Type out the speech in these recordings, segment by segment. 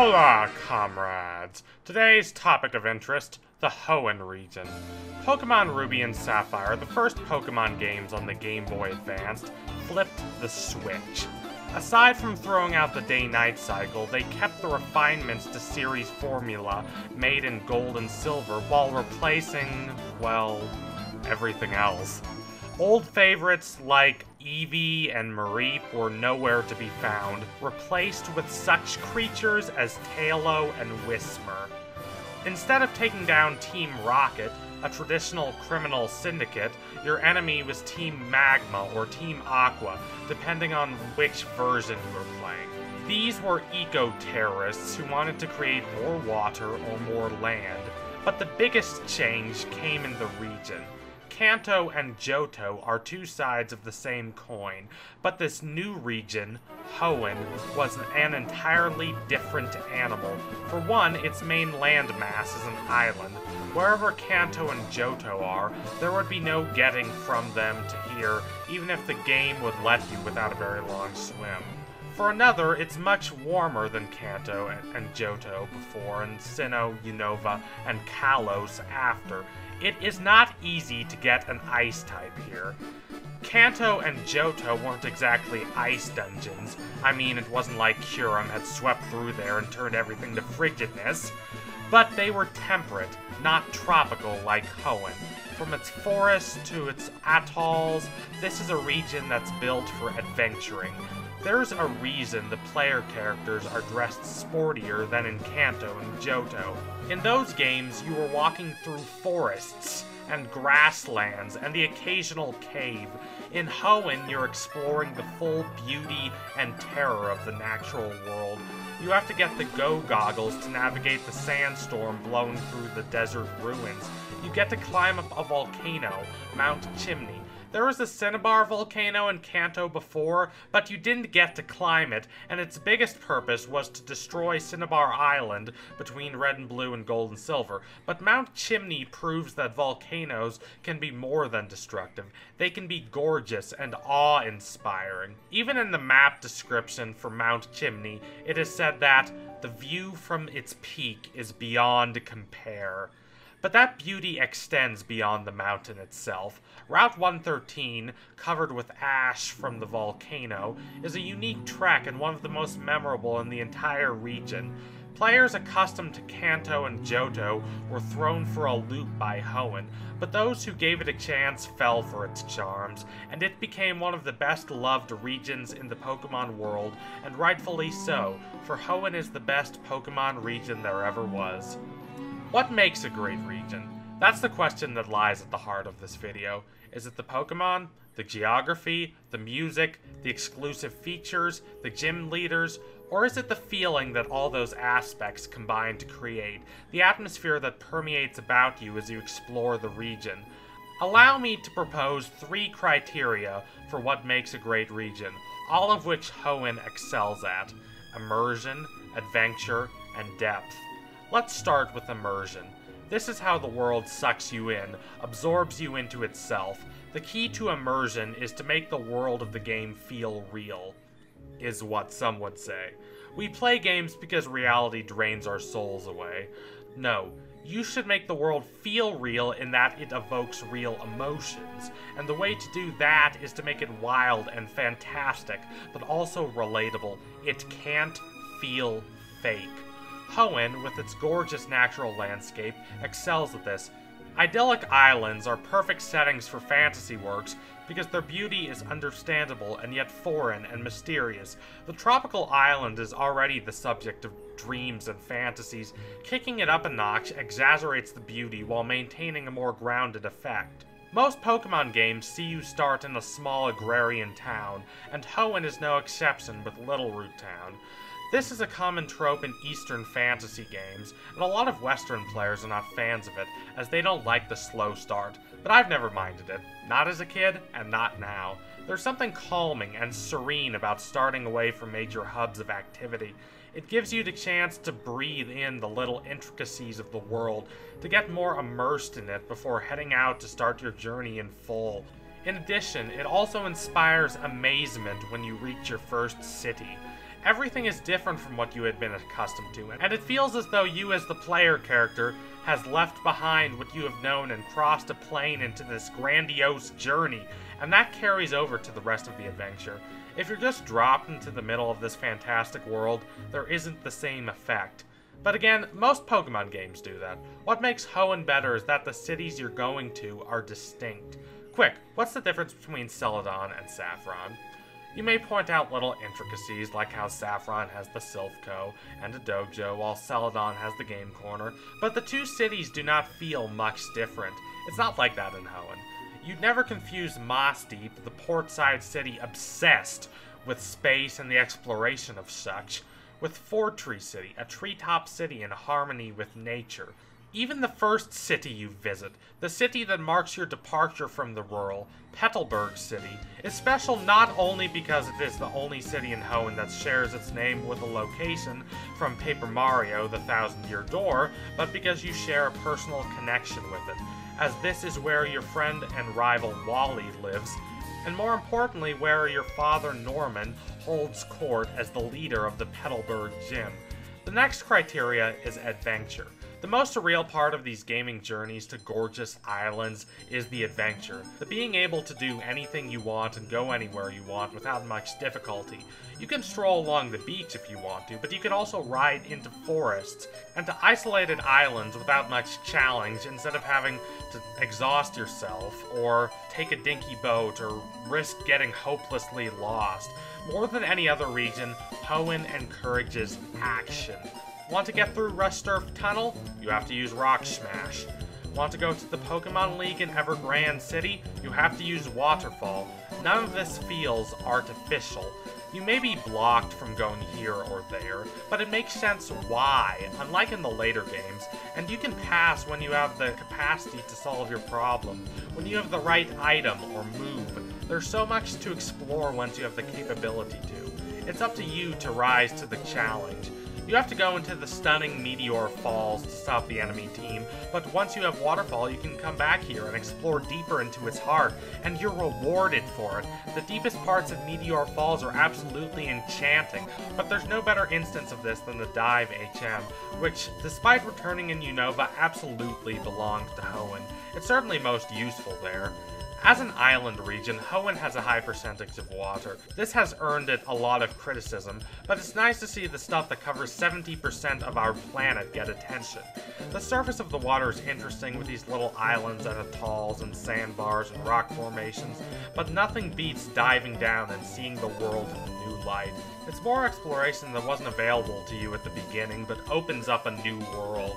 Hola, comrades! Today's topic of interest, the Hoenn region. Pokémon Ruby and Sapphire, the first Pokémon games on the Game Boy Advance, flipped the switch. Aside from throwing out the day-night cycle, they kept the refinements to series formula made in gold and silver while replacing, well, everything else. Old favorites like Eevee and Mareep were nowhere to be found, replaced with such creatures as Tailo and Whismur. Instead of taking down Team Rocket, a traditional criminal syndicate, your enemy was Team Magma or Team Aqua, depending on which version you were playing. These were eco-terrorists who wanted to create more water or more land, but the biggest change came in the region. Kanto and Johto are two sides of the same coin, but this new region, Hoenn, was an entirely different animal. For one, its main landmass is an island. Wherever Kanto and Johto are, there would be no getting from them to here, even if the game would let you without a very long swim. For another, it's much warmer than Kanto and Johto before, and Sinnoh, Unova, and Kalos after. It is not easy to get an ice type here. Kanto and Johto weren't exactly ice dungeons. I mean, it wasn't like Kyurem had swept through there and turned everything to frigidness. But they were temperate, not tropical like Hoenn. From its forests to its atolls, this is a region that's built for adventuring. There's a reason the player characters are dressed sportier than in Kanto and Johto. In those games, you were walking through forests and grasslands and the occasional cave. In Hoenn, you're exploring the full beauty and terror of the natural world. You have to get the Go goggles to navigate the sandstorm blowing through the desert ruins. You get to climb up a volcano, Mount Chimney. There was a Cinnabar volcano in Kanto before, but you didn't get to climb it, and its biggest purpose was to destroy Cinnabar Island between Red and Blue and Gold and Silver. But Mount Chimney proves that volcanoes can be more than destructive. They can be gorgeous and awe-inspiring. Even in the map description for Mount Chimney, it is said that the view from its peak is beyond compare. But that beauty extends beyond the mountain itself. Route 113, covered with ash from the volcano, is a unique trek and one of the most memorable in the entire region. Players accustomed to Kanto and Johto were thrown for a loop by Hoenn, but those who gave it a chance fell for its charms, and it became one of the best-loved regions in the Pokémon world, and rightfully so, for Hoenn is the best Pokémon region there ever was. What makes a great region? That's the question that lies at the heart of this video. Is it the Pokémon, the geography, the music, the exclusive features, the gym leaders, or is it the feeling that all those aspects combine to create, the atmosphere that permeates about you as you explore the region? Allow me to propose 3 criteria for what makes a great region, all of which Hoenn excels at: immersion, adventure, and depth. Let's start with immersion. This is how the world sucks you in, absorbs you into itself. The key to immersion is to make the world of the game feel real, is what some would say. We play games because reality drains our souls away. No, you should make the world feel real in that it evokes real emotions, and the way to do that is to make it wild and fantastic, but also relatable. It can't feel fake. Hoenn, with its gorgeous natural landscape, excels at this. Idyllic islands are perfect settings for fantasy works because their beauty is understandable and yet foreign and mysterious. The tropical island is already the subject of dreams and fantasies. Kicking it up a notch exaggerates the beauty while maintaining a more grounded effect. Most Pokémon games see you start in a small agrarian town, and Hoenn is no exception with Littleroot Town. This is a common trope in Eastern fantasy games, and a lot of Western players are not fans of it, as they don't like the slow start, but I've never minded it. Not as a kid, and not now. There's something calming and serene about starting away from major hubs of activity. It gives you the chance to breathe in the little intricacies of the world, to get more immersed in it before heading out to start your journey in full. In addition, it also inspires amazement when you reach your first city. Everything is different from what you had been accustomed to, and it feels as though you as the player character has left behind what you have known and crossed a plane into this grandiose journey, and that carries over to the rest of the adventure. If you're just dropped into the middle of this fantastic world, there isn't the same effect. But again, most Pokemon games do that. What makes Hoenn better is that the cities you're going to are distinct. Quick, what's the difference between Celadon and Saffron? You may point out little intricacies like how Saffron has the Silph Co and a dojo while Celadon has the game corner, but the two cities do not feel much different. It's not like that in Hoenn. You'd never confuse Moss Deep, the portside city obsessed with space and the exploration of such, with Fortree City, a treetop city in harmony with nature. Even the first city you visit, the city that marks your departure from the rural, Petalburg City, is special not only because it is the only city in Hoenn that shares its name with a location from Paper Mario: The Thousand-Year Door, but because you share a personal connection with it, as this is where your friend and rival Wally lives, and more importantly, where your father Norman holds court as the leader of the Petalburg Gym. The next criteria is adventure. The most surreal part of these gaming journeys to gorgeous islands is the adventure. The being able to do anything you want and go anywhere you want without much difficulty. You can stroll along the beach if you want to, but you can also ride into forests and to isolated islands without much challenge instead of having to exhaust yourself or take a dinky boat or risk getting hopelessly lost. More than any other region, Hoenn encourages action. Want to get through Rusturf Tunnel? You have to use Rock Smash. Want to go to the Pokemon League in Evergrande City? You have to use Waterfall. None of this feels artificial. You may be blocked from going here or there, but it makes sense why, unlike in the later games, and you can pass when you have the capacity to solve your problem, when you have the right item or move. There's so much to explore once you have the capability to. It's up to you to rise to the challenge. You have to go into the stunning Meteor Falls to stop the enemy team, but once you have Waterfall, you can come back here and explore deeper into its heart, and you're rewarded for it. The deepest parts of Meteor Falls are absolutely enchanting, but there's no better instance of this than the Dive HM, which, despite returning in Unova, absolutely belongs to Hoenn. It's certainly most useful there. As an island region, Hoenn has a high percentage of water. This has earned it a lot of criticism, but it's nice to see the stuff that covers 70% of our planet get attention. The surface of the water is interesting with these little islands and atolls and sandbars and rock formations, but nothing beats diving down and seeing the world in a new light. It's more exploration that wasn't available to you at the beginning, but opens up a new world.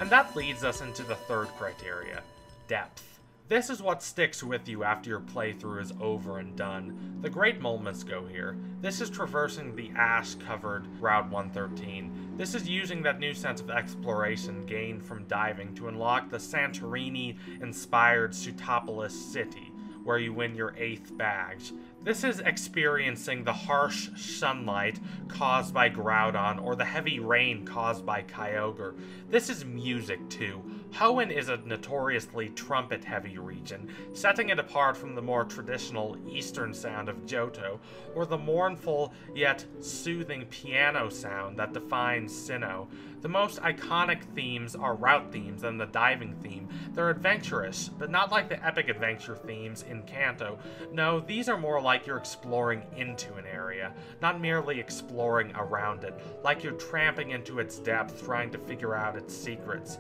And that leads us into the third criteria: depth. This is what sticks with you after your playthrough is over and done. The great moments go here. This is traversing the ash-covered Route 113. This is using that new sense of exploration gained from diving to unlock the Santorini-inspired Sutopolis city, where you win your 8th badge. This is experiencing the harsh sunlight caused by Groudon or the heavy rain caused by Kyogre. This is music too. Hoenn is a notoriously trumpet-heavy region, setting it apart from the more traditional eastern sound of Johto, or the mournful yet soothing piano sound that defines Sinnoh. The most iconic themes are route themes and the diving theme. They're adventurous, but not like the epic adventure themes in Kanto. No, these are more like you're exploring into an area, not merely exploring around it, like you're tramping into its depth, trying to figure out its secrets.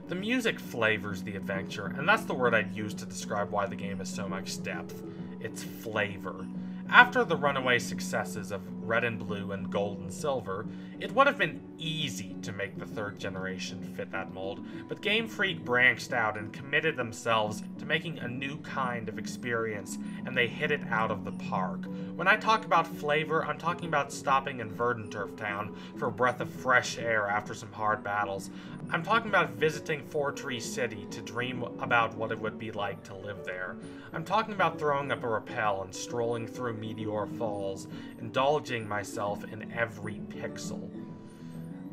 The music flavors the adventure, and that's the word I'd use to describe why the game has so much depth. It's flavor. After the runaway successes of Red and Blue and Gold and Silver, it would have been easy to make the third generation fit that mold, but Game Freak branched out and committed themselves to making a new kind of experience, and they hit it out of the park. When I talk about flavor, I'm talking about stopping in Verdanturf Town for a breath of fresh air after some hard battles. I'm talking about visiting Fortree City to dream about what it would be like to live there. I'm talking about throwing up a rappel and strolling through Meteor Falls, indulging myself in every pixel.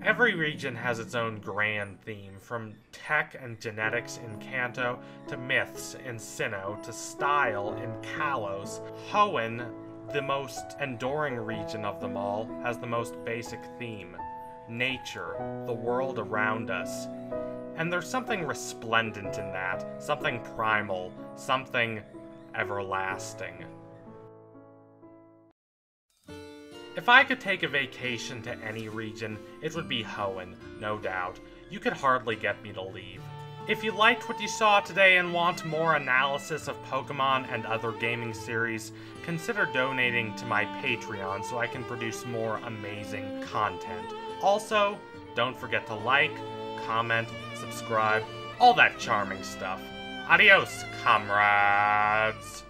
Every region has its own grand theme, from tech and genetics in Kanto, to myths in Sinnoh, to style in Kalos. Hoenn The most enduring region of them all has the most basic theme: nature, the world around us. And there's something resplendent in that, something primal, something everlasting. If I could take a vacation to any region, it would be Hoenn, no doubt. You could hardly get me to leave. If you liked what you saw today and want more analysis of Pokémon and other gaming series, consider donating to my Patreon so I can produce more amazing content. Also, don't forget to like, comment, subscribe, all that charming stuff. Adios, comrades!